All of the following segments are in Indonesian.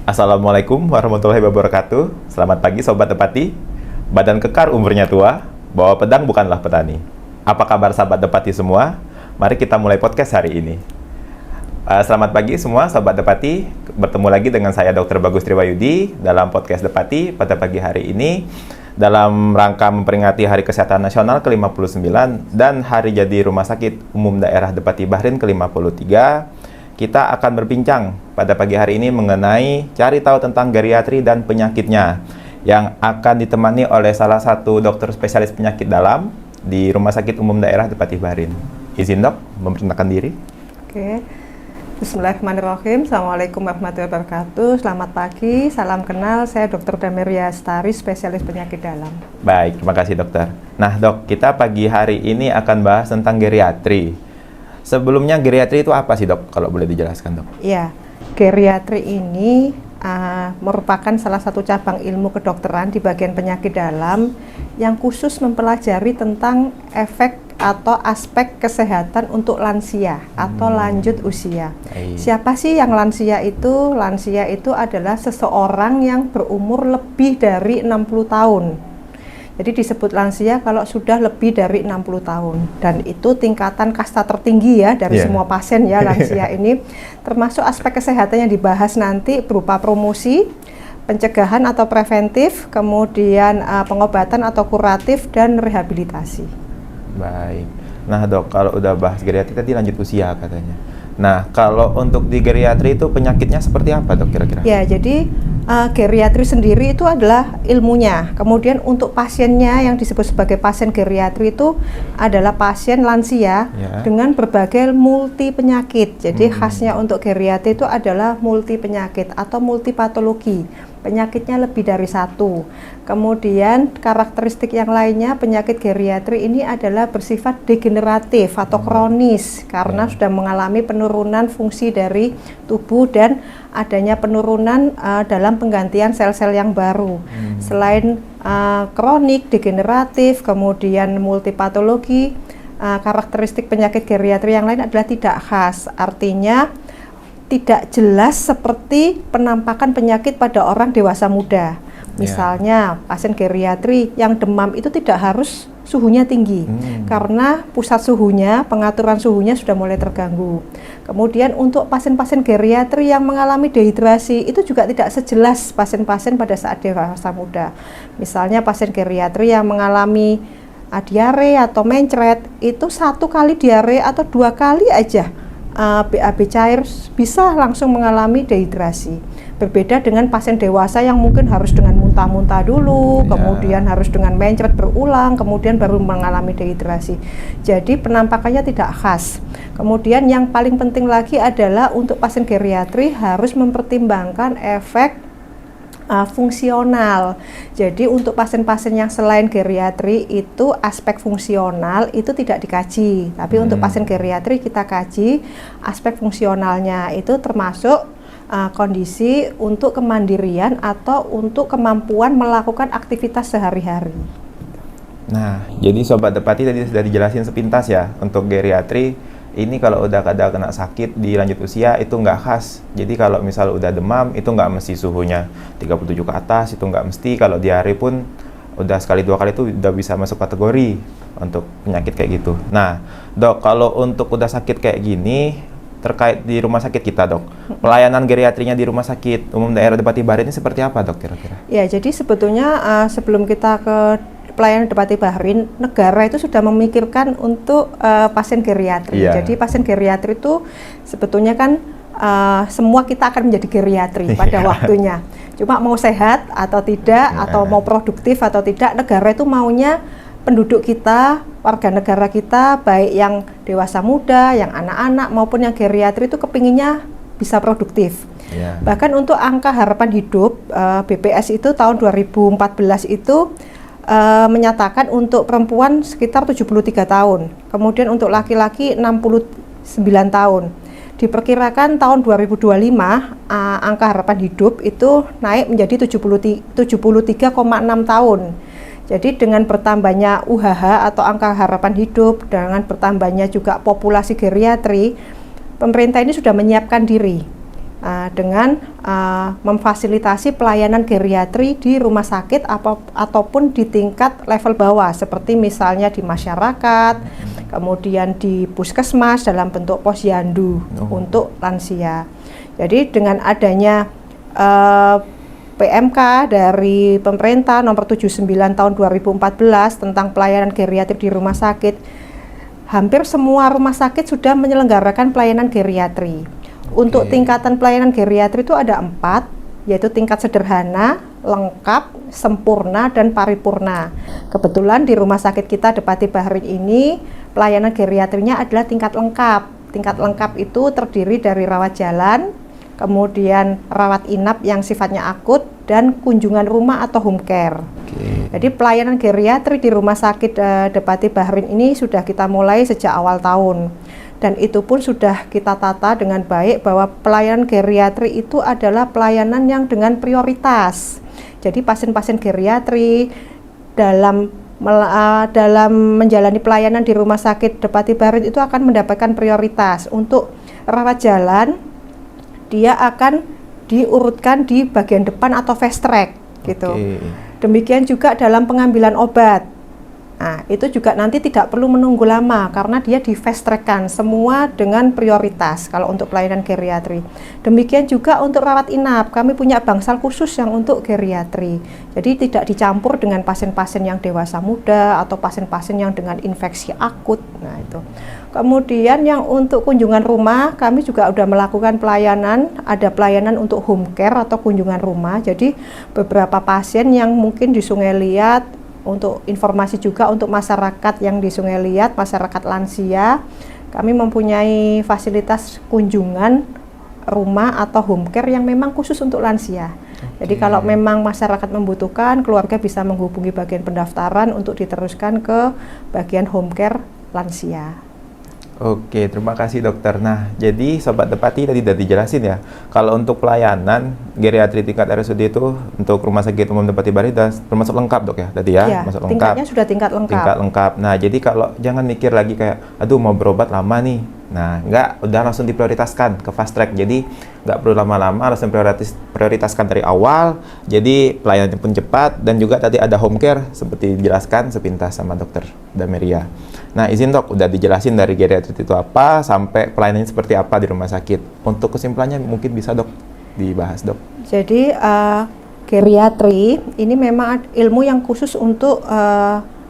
Assalamualaikum warahmatullahi wabarakatuh. Selamat pagi Sobat Depati. Badan kekar umurnya tua, bawa pedang bukanlah petani. Apa kabar sahabat Depati semua? Mari kita mulai podcast hari ini. Selamat pagi semua Sobat Depati. Bertemu lagi dengan saya Dr. Bagus Triwayudi dalam podcast Depati pada pagi hari ini. Dalam rangka memperingati Hari Kesehatan Nasional ke-59 dan Hari Jadi Rumah Sakit Umum Daerah Depati Bahrin ke-53, kita akan berbincang pada pagi hari ini mengenai cari tahu tentang geriatri dan penyakitnya yang akan ditemani oleh salah satu dokter spesialis penyakit dalam di Rumah Sakit Umum Daerah Depati Bahrin. Izin dok, memperkenalkan diri. Oke. Bismillahirrahmanirrahim. Assalamualaikum warahmatullahi wabarakatuh. Selamat pagi, salam kenal. Saya Dr. Dameria Astari, spesialis penyakit dalam. Baik, terima kasih dokter. Nah dok, kita pagi hari ini akan bahas tentang geriatri. Sebelumnya geriatri itu apa sih dok, kalau boleh dijelaskan dok? Ya, geriatri ini merupakan salah satu cabang ilmu kedokteran di bagian penyakit dalam yang khusus mempelajari tentang efek atau aspek kesehatan untuk lansia atau lanjut usia. Siapa sih yang lansia itu? Lansia itu adalah seseorang yang berumur lebih dari 60 tahun. Jadi disebut lansia kalau sudah lebih dari 60 tahun. Dan itu tingkatan kasta tertinggi ya dari semua pasien ya lansia ini. Termasuk aspek kesehatan yang dibahas nanti berupa promosi, pencegahan atau preventif, kemudian pengobatan atau kuratif, dan rehabilitasi. Baik. Nah dok, kalau udah bahas geriatri tadi lanjut usia katanya. Nah kalau untuk di geriatri itu penyakitnya seperti apa dok kira-kira? Ya, jadi geriatri sendiri itu adalah ilmunya. Kemudian untuk pasiennya yang disebut sebagai pasien geriatri itu adalah pasien lansia dengan berbagai multi penyakit. Jadi khasnya untuk geriatri itu adalah multi penyakit atau multipatologi. Penyakitnya lebih dari satu. Kemudian karakteristik yang lainnya penyakit geriatri ini adalah bersifat degeneratif atau kronis karena sudah mengalami penurunan fungsi dari tubuh dan adanya penurunan dalam penggantian sel-sel yang baru. Selain kronik, degeneratif, kemudian multipatologi, karakteristik penyakit geriatri yang lain adalah tidak khas. Artinya tidak jelas seperti penampakan penyakit pada orang dewasa muda. Misalnya pasien geriatri yang demam itu tidak harus suhunya tinggi karena pusat suhunya, pengaturan suhunya sudah mulai terganggu. Kemudian untuk pasien-pasien geriatri yang mengalami dehidrasi itu juga tidak sejelas pasien-pasien pada saat dewasa muda. Misalnya pasien geriatri yang mengalami diare atau mencret itu 1 kali diare atau 2 kali aja BAB cair bisa langsung mengalami dehidrasi. Berbeda dengan pasien dewasa yang mungkin harus dengan muntah-muntah dulu, kemudian harus dengan mencret berulang, kemudian baru mengalami dehidrasi. Jadi penampakannya tidak khas. Kemudian yang paling penting lagi adalah untuk pasien geriatri harus mempertimbangkan efek fungsional. Jadi untuk pasien-pasien yang selain geriatri itu aspek fungsional itu tidak dikaji, tapi untuk pasien geriatri kita kaji aspek fungsionalnya, itu termasuk kondisi untuk kemandirian atau untuk kemampuan melakukan aktivitas sehari-hari. Nah, jadi Sobat Depati tadi sudah dijelasin sepintas ya untuk geriatri. Ini kalau udah kena sakit di lanjut usia itu nggak khas. Jadi kalau misal udah demam itu nggak mesti suhunya 37 ke atas, itu nggak mesti. Kalau diare pun udah sekali 2 kali itu udah bisa masuk kategori untuk penyakit kayak gitu. Nah dok, kalau untuk udah sakit kayak gini terkait di rumah sakit kita dok, pelayanan geriatrinya di Rumah Sakit Umum Daerah Depati Bahrin ini seperti apa dok kira-kira? Ya, jadi sebetulnya sebelum kita ke pelayanan Depati Bahrin, negara itu sudah memikirkan untuk pasien geriatri. Jadi pasien geriatri itu sebetulnya kan semua kita akan menjadi geriatri pada waktunya. Cuma mau sehat atau tidak, atau mau produktif atau tidak, negara itu maunya penduduk kita, warga negara kita, baik yang dewasa muda, yang anak-anak maupun yang geriatri itu kepinginnya bisa produktif. Bahkan untuk angka harapan hidup BPS itu tahun 2014 itu menyatakan untuk perempuan sekitar 73 tahun, kemudian untuk laki-laki 69 tahun. Diperkirakan tahun 2025 angka harapan hidup itu naik menjadi 73,6 tahun. Jadi dengan bertambahnya UHH atau angka harapan hidup, dengan bertambahnya juga populasi geriatri, pemerintah ini sudah menyiapkan diri dengan memfasilitasi pelayanan geriatri di rumah sakit ataupun di tingkat level bawah seperti misalnya di masyarakat, kemudian di puskesmas dalam bentuk posyandu untuk lansia. Jadi dengan adanya PMK dari pemerintah nomor 79 tahun 2014 tentang pelayanan geriatri di rumah sakit, hampir semua rumah sakit sudah menyelenggarakan pelayanan geriatri. Untuk tingkatan pelayanan geriatri itu ada 4, yaitu tingkat sederhana, lengkap, sempurna, dan paripurna. Kebetulan di rumah sakit kita Depati Bahri ini pelayanan geriatrinya adalah tingkat lengkap. Tingkat lengkap itu terdiri dari rawat jalan, kemudian rawat inap yang sifatnya akut, dan kunjungan rumah atau home care. Jadi pelayanan geriatri di rumah sakit Depati Bahri ini sudah kita mulai sejak awal tahun. Dan itu pun sudah kita tata dengan baik bahwa pelayanan geriatri itu adalah pelayanan yang dengan prioritas. Jadi pasien-pasien geriatri dalam menjalani pelayanan di rumah sakit Depati Bahri itu akan mendapatkan prioritas. Untuk rawat jalan, dia akan diurutkan di bagian depan atau fast track gitu. Demikian juga dalam pengambilan obat. Nah, itu juga nanti tidak perlu menunggu lama karena dia di fast track-kan semua dengan prioritas kalau untuk pelayanan geriatri. Demikian juga untuk rawat inap, kami punya bangsal khusus yang untuk geriatri. Jadi tidak dicampur dengan pasien-pasien yang dewasa muda atau pasien-pasien yang dengan infeksi akut. Nah, itu. Kemudian yang untuk kunjungan rumah, kami juga sudah melakukan pelayanan, ada pelayanan untuk home care atau kunjungan rumah. Jadi beberapa pasien yang mungkin di Sungai Liat, untuk informasi juga untuk masyarakat yang di Sungai Liat, masyarakat lansia, kami mempunyai fasilitas kunjungan rumah atau home care yang memang khusus untuk lansia. Jadi kalau memang masyarakat membutuhkan, keluarga bisa menghubungi bagian pendaftaran untuk diteruskan ke bagian home care lansia. Oke, terima kasih dokter. Nah, jadi Sobat Depati tadi sudah dijelasin ya, kalau untuk pelayanan geriatri tingkat RSUD itu untuk Rumah Sakit Umum Depati Bahri termasuk lengkap dok ya, tadi ya? Ya, termasuk tingkatnya sudah tingkat lengkap. Tingkat lengkap. Nah, jadi kalau jangan mikir lagi kayak, aduh mau berobat lama nih. Nah, udah langsung diprioritaskan ke fast track. Jadi nggak perlu lama-lama, langsung prioritaskan dari awal. Jadi pelayanannya pun cepat dan juga tadi ada home care seperti dijelaskan sepintas sama dokter Dameria. Nah, izin dok, udah dijelasin dari geriatri itu apa sampai pelayanannya seperti apa di rumah sakit. Untuk kesimpulannya mungkin bisa dok dibahas dok. Jadi geriatri ini memang ilmu yang khusus untuk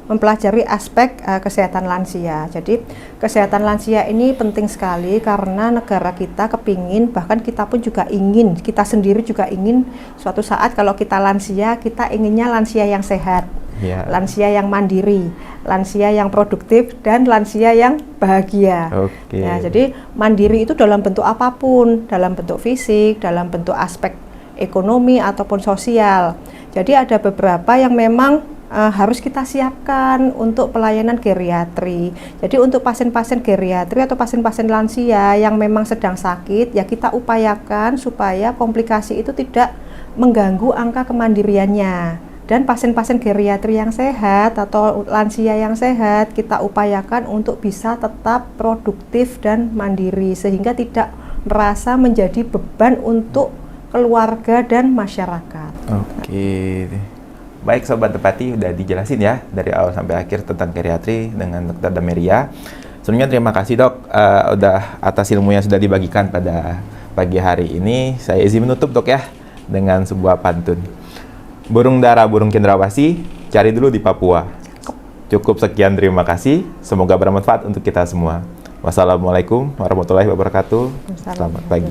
mempelajari aspek kesehatan lansia. Jadi kesehatan lansia ini penting sekali karena negara kita kepingin, bahkan kita pun juga ingin, kita sendiri juga ingin suatu saat kalau kita lansia, kita inginnya lansia yang sehat. Lansia yang mandiri, lansia yang produktif, dan lansia yang bahagia. Nah, jadi mandiri itu dalam bentuk apapun, dalam bentuk fisik, dalam bentuk aspek ekonomi ataupun sosial. Jadi ada beberapa yang memang harus kita siapkan untuk pelayanan geriatri. Jadi untuk pasien-pasien geriatri atau pasien-pasien lansia yang memang sedang sakit, ya kita upayakan supaya komplikasi itu tidak mengganggu angka kemandiriannya. Dan pasien-pasien geriatri yang sehat atau lansia yang sehat kita upayakan untuk bisa tetap produktif dan mandiri sehingga tidak merasa menjadi beban untuk keluarga dan masyarakat. Oke. Baik Sobat Depati, udah dijelasin ya dari awal sampai akhir tentang geriatri dengan Dr. Dameria. Sebelumnya terima kasih dok, udah atas ilmu yang sudah dibagikan pada pagi hari ini. Saya izin menutup dok ya dengan sebuah pantun. Burung dara burung cendrawasih, cari dulu di Papua. Cukup sekian, terima kasih. Semoga bermanfaat untuk kita semua. Wassalamualaikum warahmatullahi wabarakatuh. Selamat pagi.